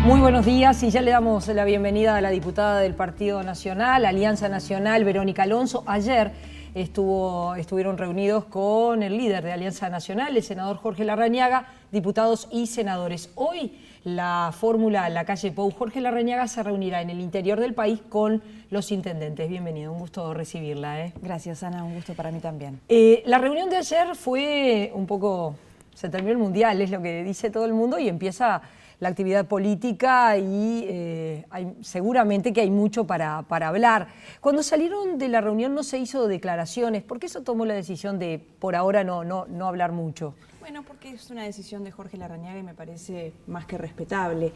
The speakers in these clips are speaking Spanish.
Muy buenos días y ya le damos la bienvenida a la diputada del Partido Nacional, Alianza Nacional, Verónica Alonso. Ayer estuvieron reunidos con el líder de Alianza Nacional, el senador Jorge Larrañaga, diputados y senadores. Hoy la fórmula La Calle Pou, Jorge Larrañaga se reunirá en el interior del país con los intendentes. Bienvenido, un gusto recibirla. Gracias, Ana, un gusto para mí también. La reunión de ayer fue un poco, se terminó el Mundial, es lo que dice todo el mundo, y empieza la actividad política y seguramente que hay mucho para hablar. Cuando salieron de la reunión no se hizo declaraciones. ¿Por qué eso tomó la decisión de por ahora no hablar mucho? Bueno, porque es una decisión de Jorge Larrañaga y me parece más que respetable.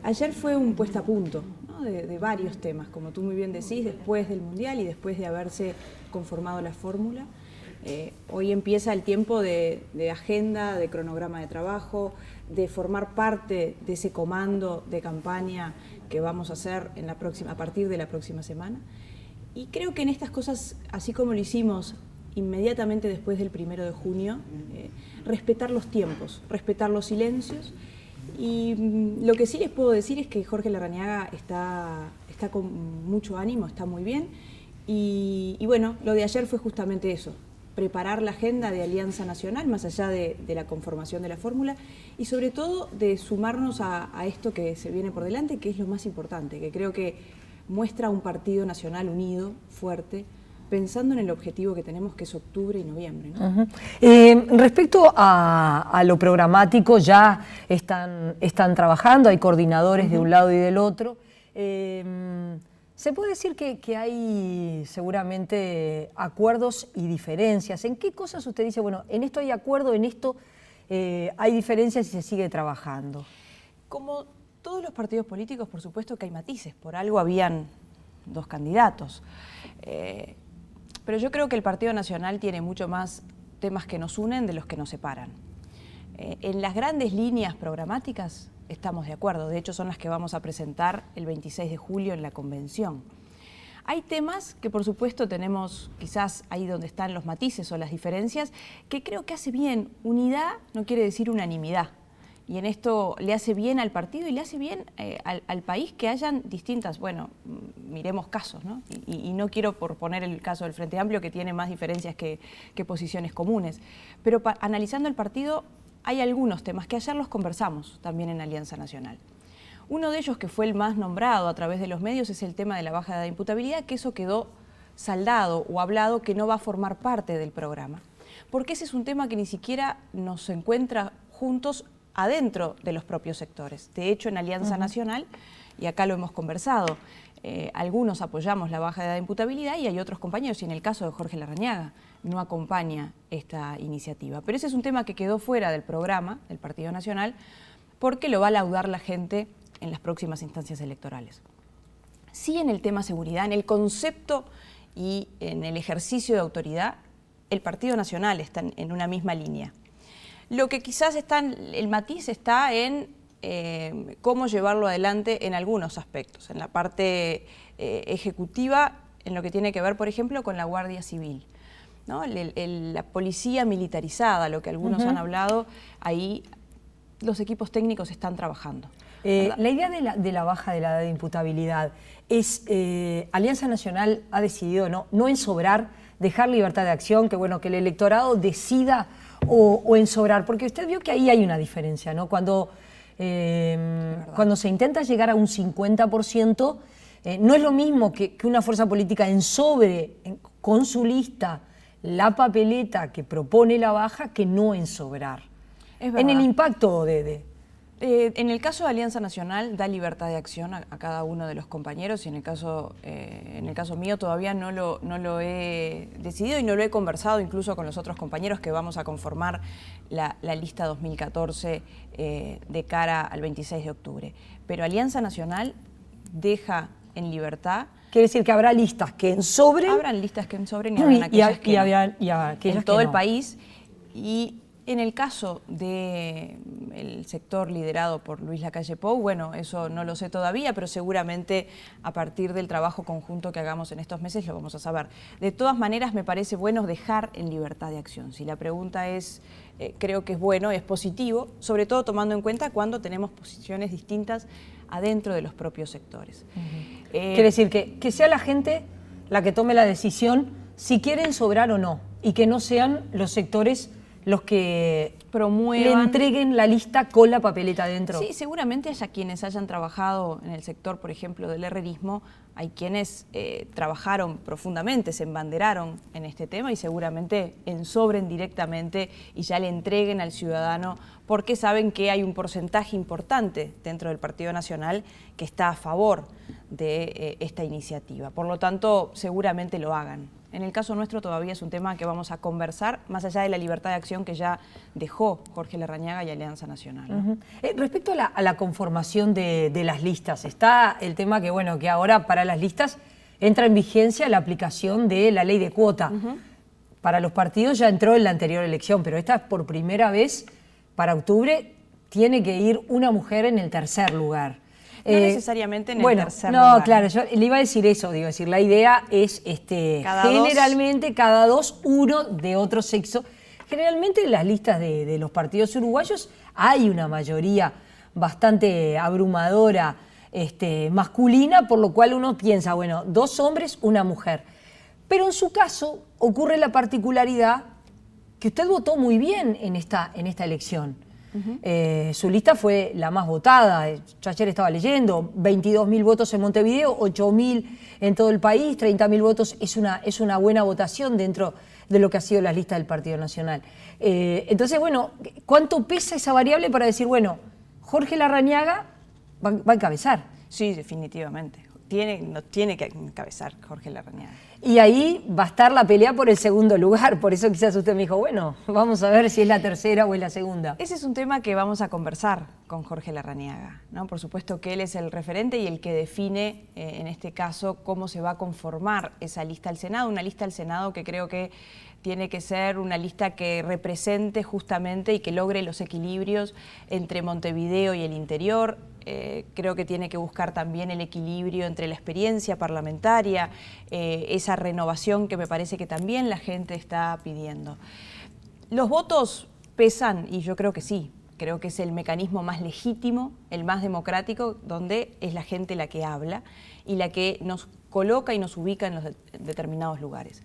Ayer fue un puesta a punto, ¿no? de varios temas, como tú muy bien decís, después del Mundial y después de haberse conformado la fórmula. Hoy empieza el tiempo de agenda, de cronograma de trabajo, de formar parte de ese comando de campaña que vamos a hacer a partir de la próxima semana. Y creo que en estas cosas, así como lo hicimos inmediatamente después del 1 de junio, respetar los tiempos, respetar los silencios. Y lo que sí les puedo decir es que Jorge Larrañaga está con mucho ánimo, está muy bien. Y bueno, lo de ayer fue justamente eso, preparar la agenda de Alianza Nacional, más allá de la conformación de la fórmula, y sobre todo de sumarnos a esto que se viene por delante, que es lo más importante, que creo que muestra un partido nacional unido, fuerte, pensando en el objetivo que tenemos, que es octubre y noviembre, ¿no? Respecto a lo programático, ya están trabajando, hay coordinadores de un lado y del otro. Se puede decir que hay seguramente acuerdos y diferencias. ¿En qué cosas usted dice, bueno, en esto hay acuerdo, en esto hay diferencias y se sigue trabajando? Como todos los partidos políticos, por supuesto que hay matices, por algo habían dos candidatos. Pero yo creo que el Partido Nacional tiene mucho más temas que nos unen de los que nos separan. En las grandes líneas programáticas estamos de acuerdo, de hecho son las que vamos a presentar el 26 de julio en la convención. Hay temas que por supuesto tenemos, quizás ahí donde están los matices o las diferencias, que creo que hace bien. Unidad no quiere decir unanimidad. Y en esto le hace bien al partido y le hace bien al país que hayan distintas, bueno, miremos casos, ¿no? Y no quiero por poner el caso del Frente Amplio, que tiene más diferencias que posiciones comunes, pero analizando el partido hay algunos temas que ayer los conversamos también en Alianza Nacional. Uno de ellos, que fue el más nombrado a través de los medios, es el tema de la baja de imputabilidad, que eso quedó saldado o hablado que no va a formar parte del programa. Porque ese es un tema que ni siquiera nos encuentra juntos adentro de los propios sectores. De hecho, en Alianza Nacional, y acá lo hemos conversado, algunos apoyamos la baja de imputabilidad y hay otros compañeros, y en el caso de Jorge Larrañaga, no acompaña esta iniciativa. Pero ese es un tema que quedó fuera del programa del Partido Nacional porque lo va a laudar la gente en las próximas instancias electorales. Sí, en el tema seguridad, en el concepto y en el ejercicio de autoridad, el Partido Nacional está en una misma línea. Lo que quizás el matiz está en cómo llevarlo adelante en algunos aspectos, en la parte ejecutiva, en lo que tiene que ver, por ejemplo, con la Guardia Civil, ¿no? La policía militarizada, lo que algunos han hablado, ahí los equipos técnicos están trabajando. La idea de la baja de la edad de imputabilidad es, Alianza Nacional ha decidido no ensobrar, dejar libertad de acción, que bueno, que el electorado decida o ensobrar, porque usted vio que ahí hay una diferencia, ¿no? Cuando se intenta llegar a un 50%, no es lo mismo que una fuerza política ensobre con su lista la papeleta que propone la baja que no ensobrar. En el impacto en el caso de Alianza Nacional da libertad de acción a cada uno de los compañeros y en el caso mío todavía no lo he decidido y no lo he conversado incluso con los otros compañeros que vamos a conformar la lista 2014 de cara al 26 de octubre. Pero Alianza Nacional deja en libertad. Quiere decir que habrá listas que ensobren. Habrán listas que ensobren y habrán aquellas que no. En todo el país. Y En el caso del sector liderado por Luis Lacalle Pou, bueno, eso no lo sé todavía, pero seguramente a partir del trabajo conjunto que hagamos en estos meses lo vamos a saber. De todas maneras, me parece bueno dejar en libertad de acción. Si la pregunta es, creo que es bueno, es positivo, sobre todo tomando en cuenta cuando tenemos posiciones distintas adentro de los propios sectores. Quiere decir que sea la gente la que tome la decisión si quieren sobrar o no, y que no sean los sectores los que promuevan, le entreguen la lista con la papeleta adentro. Sí, seguramente haya quienes hayan trabajado en el sector, por ejemplo, del herrerismo, hay quienes trabajaron profundamente, se embanderaron en este tema y seguramente ensobren directamente y ya le entreguen al ciudadano, porque saben que hay un porcentaje importante dentro del Partido Nacional que está a favor de esta iniciativa. Por lo tanto, seguramente lo hagan. En el caso nuestro todavía es un tema que vamos a conversar, más allá de la libertad de acción que ya dejó Jorge Larrañaga y Alianza Nacional, ¿no? Respecto a la conformación de las listas, está el tema que, bueno, que ahora para las listas entra en vigencia la aplicación de la ley de cuota. Para los partidos ya entró en la anterior elección, pero esta es por primera vez, para octubre, tiene que ir una mujer en el tercer lugar. No necesariamente en el tercer lugar. No, claro, yo le iba a decir eso, digo, decir, la idea es generalmente cada dos, uno de otro sexo. Generalmente en las listas de los partidos uruguayos hay una mayoría bastante abrumadora masculina, por lo cual uno piensa, bueno, dos hombres, una mujer. Pero en su caso ocurre la particularidad que usted votó muy bien en esta elección. Su lista fue la más votada. Yo ayer estaba leyendo, 22.000 votos en Montevideo, 8.000 en todo el país, 30.000 votos. Es una buena votación dentro de lo que ha sido la lista del Partido Nacional. Entonces, bueno, ¿cuánto pesa esa variable para decir, bueno, Jorge Larrañaga va a encabezar? Sí, definitivamente. Nos tiene que encabezar Jorge Larrañaga. Y ahí va a estar la pelea por el segundo lugar, por eso quizás usted me dijo, bueno, vamos a ver si es la tercera o es la segunda. Ese es un tema que vamos a conversar con Jorge Larrañaga, ¿no? Por supuesto que él es el referente y el que define, en este caso, cómo se va a conformar esa lista al Senado, una lista al Senado que creo que tiene que ser una lista que represente justamente y que logre los equilibrios entre Montevideo y el interior. Creo que tiene que buscar también el equilibrio entre la experiencia parlamentaria, esa renovación que me parece que también la gente está pidiendo. Los votos pesan y yo creo que sí. Creo que es el mecanismo más legítimo, el más democrático, donde es la gente la que habla y la que nos coloca y nos ubica en los determinados lugares.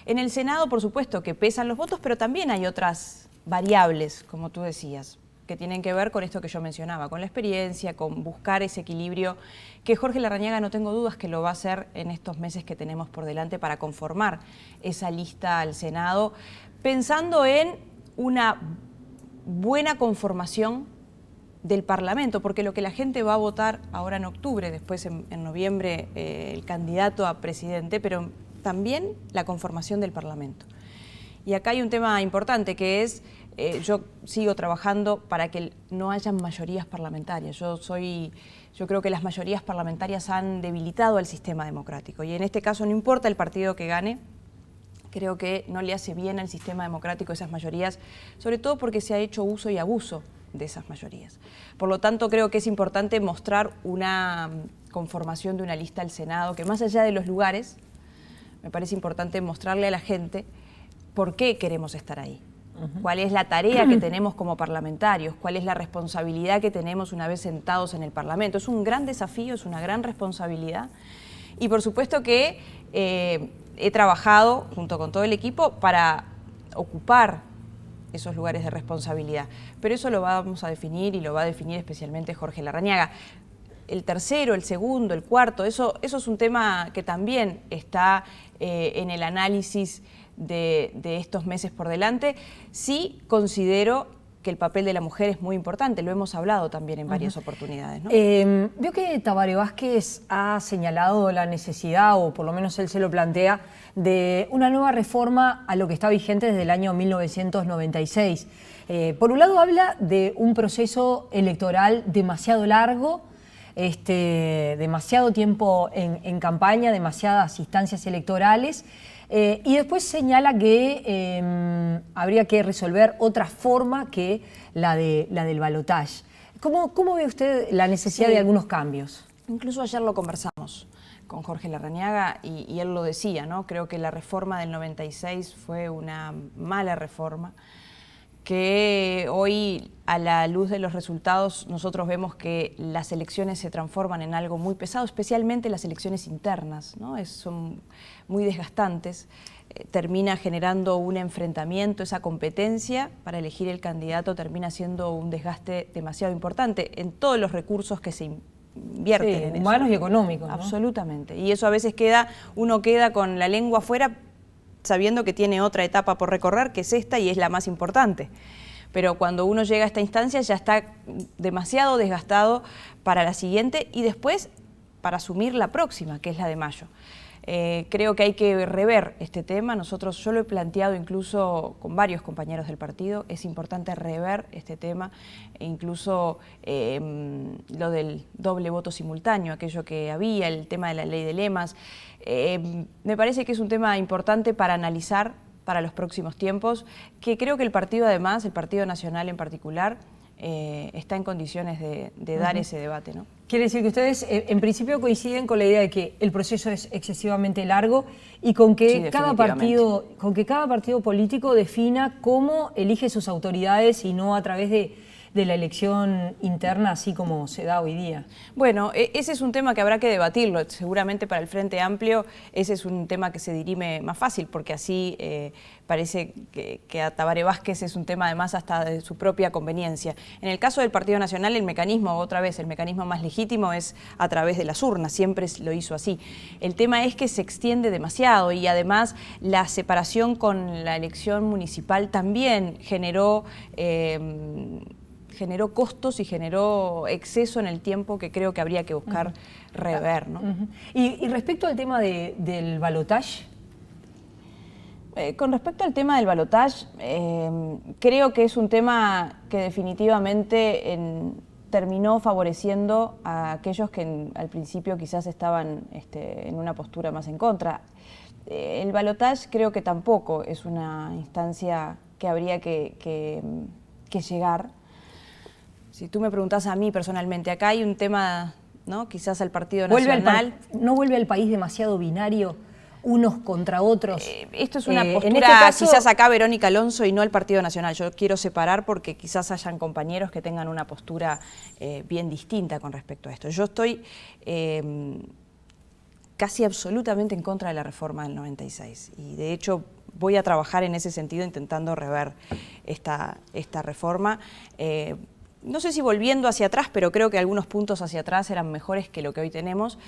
En el Senado, por supuesto, que pesan los votos, pero también hay otras variables, como tú decías, que tienen que ver con esto que yo mencionaba, con la experiencia, con buscar ese equilibrio, que Jorge Larrañaga no tengo dudas que lo va a hacer en estos meses que tenemos por delante para conformar esa lista al Senado, pensando en una buena conformación del Parlamento, porque lo que la gente va a votar ahora en octubre, después en noviembre el candidato a presidente, pero también la conformación del Parlamento. Y acá hay un tema importante que es, yo sigo trabajando para que no hayan mayorías parlamentarias. Yo creo que las mayorías parlamentarias han debilitado al sistema democrático y en este caso no importa el partido que gane, creo que no le hace bien al sistema democrático esas mayorías, sobre todo porque se ha hecho uso y abuso de esas mayorías. Por lo tanto, creo que es importante mostrar una conformación de una lista al Senado que más allá de los lugares, me parece importante mostrarle a la gente por qué queremos estar ahí. Cuál es la tarea que tenemos como parlamentarios, cuál es la responsabilidad que tenemos una vez sentados en el Parlamento. Es un gran desafío, es una gran responsabilidad y por supuesto que he trabajado junto con todo el equipo para ocupar esos lugares de responsabilidad, pero eso lo vamos a definir y lo va a definir especialmente Jorge Larrañaga. El tercero, el segundo, el cuarto, eso es un tema que también está en el análisis de estos meses por delante. Sí considero que el papel de la mujer es muy importante, lo hemos hablado también en varias oportunidades, ¿no? Vio que Tabaré Vázquez ha señalado la necesidad, o por lo menos él se lo plantea, de una nueva reforma a lo que está vigente desde el año 1996. Por un lado habla de un proceso electoral demasiado largo, demasiado tiempo en campaña, demasiadas instancias electorales, Y después señala que habría que resolver otra forma que la del balotaje. ¿Cómo ve usted la necesidad de algunos cambios? Incluso ayer lo conversamos con Jorge Larrañaga y él lo decía, ¿no? Creo que la reforma del 96 fue una mala reforma, que hoy, a la luz de los resultados, nosotros vemos que las elecciones se transforman en algo muy pesado, especialmente las elecciones internas, ¿no? Son muy desgastantes, termina generando un enfrentamiento, esa competencia para elegir el candidato termina siendo un desgaste demasiado importante en todos los recursos que se invierten en eso. Humanos y económicos, ¿no? Absolutamente. Y eso a veces uno queda con la lengua afuera sabiendo que tiene otra etapa por recorrer, que es esta y es la más importante. Pero cuando uno llega a esta instancia ya está demasiado desgastado para la siguiente y después para asumir la próxima, que es la de mayo. Creo que hay que rever este tema. Yo lo he planteado incluso con varios compañeros del partido. Es importante rever este tema, e incluso lo del doble voto simultáneo, aquello que había, el tema de la ley de lemas. Me parece que es un tema importante para analizar para los próximos tiempos, que creo que el partido además, el Partido Nacional en particular, está en condiciones de dar ese debate, ¿no? Quiere decir que ustedes en principio coinciden con la idea de que el proceso es excesivamente largo y con que, cada partido político defina cómo elige sus autoridades y no a través de la elección interna, así como se da hoy día. Bueno, ese es un tema que habrá que debatirlo. Seguramente para el Frente Amplio ese es un tema que se dirime más fácil, porque así parece que a Tabaré Vázquez es un tema además hasta de su propia conveniencia. En el caso del Partido Nacional, el mecanismo más legítimo es a través de las urnas, siempre lo hizo así. El tema es que se extiende demasiado y además la separación con la elección municipal también generó costos y generó exceso en el tiempo que creo que habría que buscar rever, ¿no? Y respecto al tema del balotaje. Con respecto al tema del balotaje, creo que es un tema que definitivamente terminó favoreciendo a aquellos que al principio quizás estaban en una postura más en contra. El balotaje creo que tampoco es una instancia que habría que llegar. Si tú me preguntás a mí personalmente, acá hay un tema, ¿no? Quizás al Partido Nacional. ¿No vuelve al país demasiado binario, unos contra otros? Esto es una postura, quizás acá Verónica Alonso y no el Partido Nacional. Yo quiero separar porque quizás hayan compañeros que tengan una postura bien distinta con respecto a esto. Yo estoy casi absolutamente en contra de la reforma del 96 y de hecho voy a trabajar en ese sentido intentando rever esta reforma. No sé si volviendo hacia atrás, pero creo que algunos puntos hacia atrás eran mejores que lo que hoy tenemos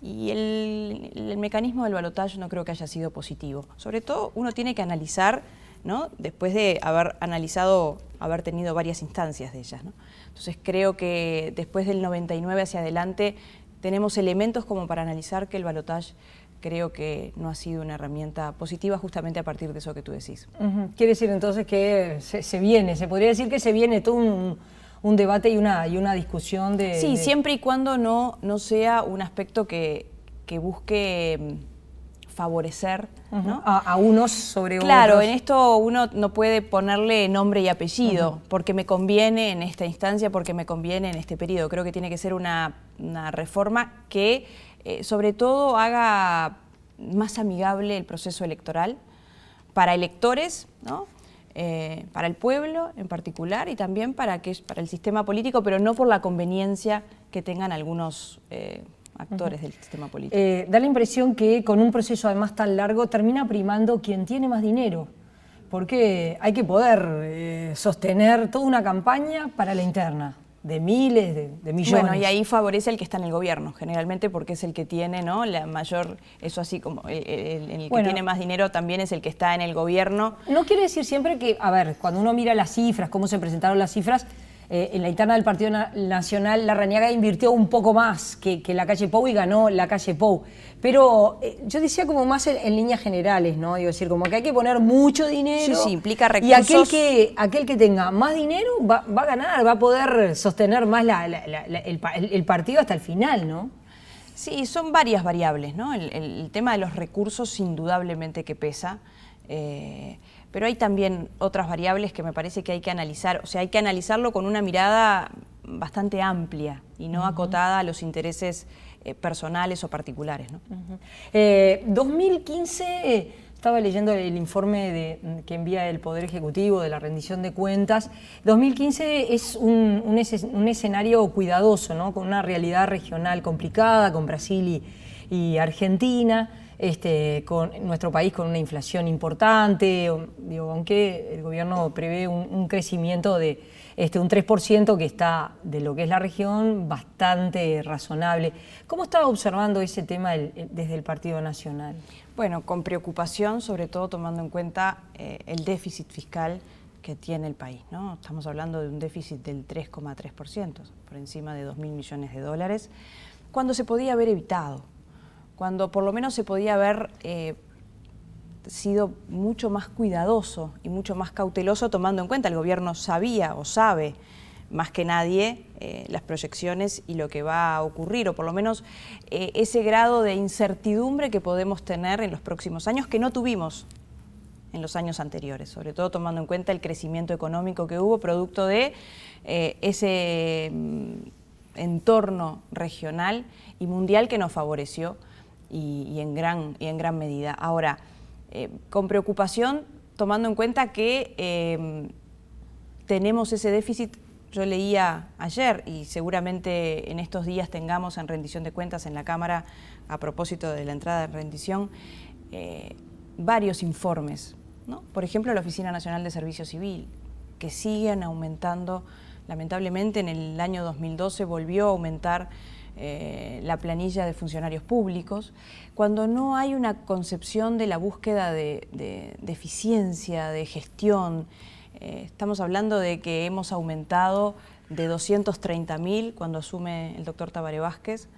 y el mecanismo del balotaje no creo que haya sido positivo. Sobre todo uno tiene que analizar, ¿no? Después de haber tenido varias instancias de ellas, ¿no? Entonces creo que después del 99 hacia adelante tenemos elementos como para analizar que el balotaje creo que no ha sido una herramienta positiva justamente a partir de eso que tú decís. Quiere decir entonces que se podría decir que se viene todo un debate y una discusión de... Sí, siempre y cuando no sea un aspecto que busque favorecer, ¿no? a unos sobre otros. Claro, en esto uno no puede ponerle nombre y apellido, porque me conviene en esta instancia, porque me conviene en este periodo. Creo que tiene que ser una reforma que sobre todo haga más amigable el proceso electoral para electores, ¿no? Para el pueblo en particular y también para el sistema político, pero no por la conveniencia que tengan algunos actores del sistema político. Da la impresión que con un proceso además tan largo termina primando quien tiene más dinero, porque hay que poder sostener toda una campaña para la interna, de miles, de millones. Bueno, y ahí favorece el que está en el gobierno, generalmente porque es el que tiene, ¿no?, la mayor, eso así como el que tiene más dinero también es el que está en el gobierno. No quiere decir siempre que, a ver, cuando uno mira las cifras, cómo se presentaron las cifras, en la interna del Partido Nacional, Larrañaga invirtió un poco más que la calle Pou y ganó la calle Pou. Pero yo decía como más en líneas generales, ¿no? Digo, decir, como que hay que poner mucho dinero. Sí, implica recursos. Y aquel que tenga más dinero va a ganar, va a poder sostener más el partido hasta el final, ¿no? Sí, son varias variables, ¿no? El tema de los recursos indudablemente que pesa, pero hay también otras variables que me parece que hay que analizar, o sea, hay que analizarlo con una mirada bastante amplia y no acotada a los intereses personales o particulares, ¿no? 2015, estaba leyendo el informe que envía el Poder Ejecutivo de la rendición de cuentas. 2015 es un escenario cuidadoso, ¿no? Con una realidad regional complicada, con Brasil y Argentina, con nuestro país con una inflación importante, digo, aunque el gobierno prevé un crecimiento de un 3% que está, de lo que es la región, bastante razonable. ¿Cómo está observando ese tema desde el Partido Nacional? Bueno, con preocupación, sobre todo tomando en cuenta el déficit fiscal que tiene el país, ¿no? Estamos hablando de un déficit del 3,3%, por encima de 2.000 millones de dólares, cuando se podía haber evitado, cuando por lo menos se podía haber sido mucho más cuidadoso y mucho más cauteloso, tomando en cuenta, el gobierno sabía o sabe más que nadie las proyecciones y lo que va a ocurrir, o por lo menos ese grado de incertidumbre que podemos tener en los próximos años, que no tuvimos en los años anteriores, sobre todo tomando en cuenta el crecimiento económico que hubo, producto de ese entorno regional y mundial que nos favoreció y en gran medida. Ahora, con preocupación, tomando en cuenta que tenemos ese déficit. Yo leía ayer, y seguramente en estos días tengamos en rendición de cuentas en la Cámara, a propósito de la entrada en rendición, varios informes, ¿no? Por ejemplo, la Oficina Nacional de Servicio Civil, que siguen aumentando. Lamentablemente, en el año 2012 volvió a aumentar la planilla de funcionarios públicos, cuando no hay una concepción de la búsqueda de eficiencia, de gestión. Estamos hablando de que hemos aumentado de 230.000 cuando asume el doctor Tabaré Vázquez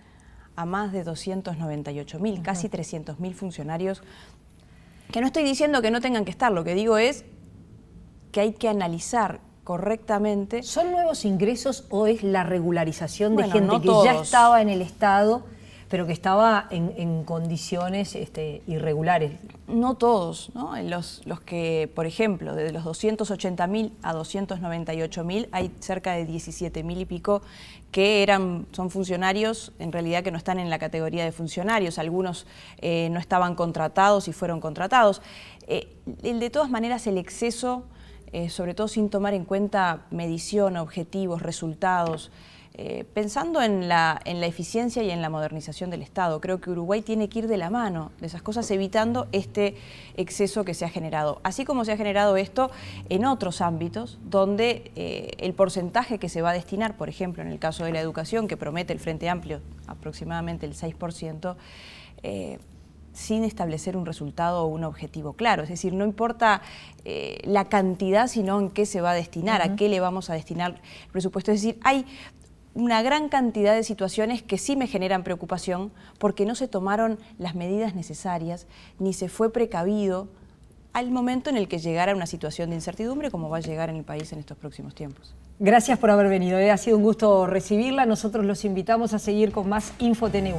a más de 298.000, casi 300.000 funcionarios, que no estoy diciendo que no tengan que estar, lo que digo es que hay que analizar correctamente. ¿Son nuevos ingresos o es la regularización de Bueno, gente no que todos. ya estaba en el Estado, pero que estaba en condiciones irregulares? No todos, ¿no? Los que, por ejemplo, desde los 280.000 a 298.000, hay cerca de 17.000 y pico que son funcionarios, en realidad que no están en la categoría de funcionarios, algunos no estaban contratados y fueron contratados. De todas maneras, el exceso, sobre todo sin tomar en cuenta medición, objetivos, resultados, pensando en la eficiencia y en la modernización del Estado. Creo que Uruguay tiene que ir de la mano de esas cosas, evitando este exceso que se ha generado. Así como se ha generado esto en otros ámbitos, donde el porcentaje que se va a destinar, por ejemplo, en el caso de la educación, que promete el Frente Amplio aproximadamente el 6%, sin establecer un resultado o un objetivo claro. Es decir, no importa la cantidad, sino en qué se va a destinar, a qué le vamos a destinar el presupuesto. Es decir, hay una gran cantidad de situaciones que sí me generan preocupación porque no se tomaron las medidas necesarias ni se fue precavido al momento en el que llegara una situación de incertidumbre como va a llegar en el país en estos próximos tiempos. Gracias por haber venido, ha sido un gusto recibirla. Nosotros los invitamos a seguir con más InfoTNU.